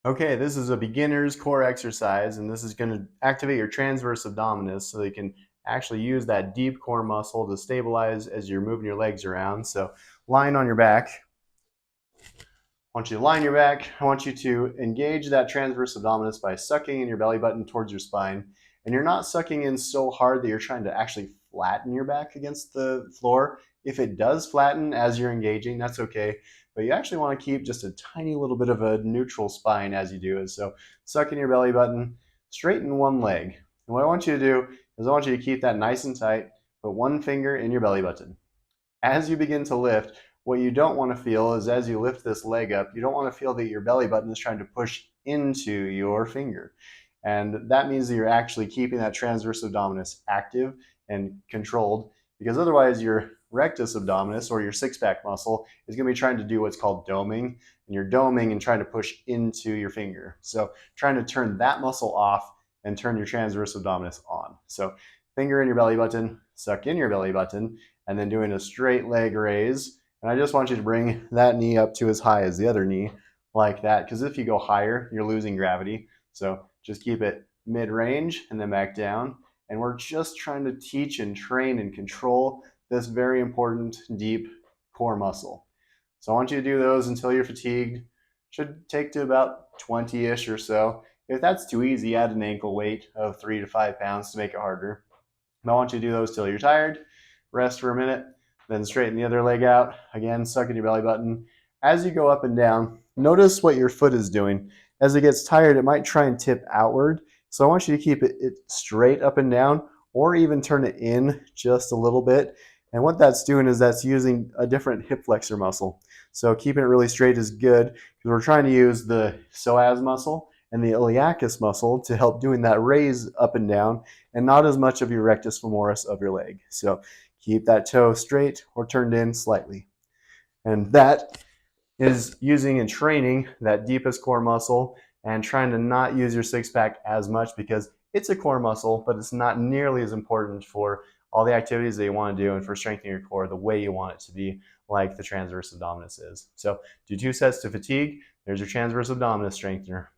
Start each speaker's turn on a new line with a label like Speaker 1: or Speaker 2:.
Speaker 1: Okay, this is a beginner's core exercise, and this is going to activate your transverse abdominis so that you can actually use that deep core muscle to stabilize as you're moving your legs around. So, lying on your back, I want you to lie on your back. I want you to engage that transverse abdominis by sucking in your belly button towards your spine. And you're not sucking in so hard that you're trying to actually flatten your back against the floor. If it does flatten as you're engaging, that's okay. But you actually want to keep just a tiny little bit of a neutral spine as you do it. So suck in your belly button, straighten one leg. And what I want you to do is I want you to keep that nice and tight. Put one finger in your belly button. As you begin to lift, what you don't want to feel is as you lift this leg up, you don't want to feel that your belly button is trying to push into your finger. And that means that you're actually keeping that transverse abdominis active and controlled, because otherwise your rectus abdominis, or your six-pack muscle, is going to be trying to do what's called doming, and you're doming and trying to push into your finger. So trying to turn that muscle off and turn your transverse abdominis on. So finger in your belly button, suck in your belly button, and then doing a straight leg raise. And I just want you to bring that knee up to as high as the other knee, like that, because if you go higher, you're losing gravity. So just keep it mid-range and then back down. And we're just trying to teach and train and control this very important deep core muscle. So I want you to do those until you're fatigued. Should take to about 20-ish or so. If that's too easy, add an ankle weight of 3 to 5 pounds to make it harder. I want you to do those till you're tired. Rest for a minute, then straighten the other leg out. Again, suck in your belly button. As you go up and down, notice what your foot is doing. As it gets tired, it might try and tip outward. So I want you to keep it straight up and down, or even turn it in just a little bit. And what that's doing is that's using a different hip flexor muscle. So keeping it really straight is good, because we're trying to use the psoas muscle and the iliacus muscle to help doing that raise up and down, and not as much of your rectus femoris of your leg. So keep that toe straight or turned in slightly. And that is using and training that deepest core muscle and trying to not use your six pack as much, because it's a core muscle, but it's not nearly as important for all the activities that you want to do and for strengthening your core the way you want it to be, like the transverse abdominis is. So do 2 sets to fatigue. There's your transverse abdominis strengthener.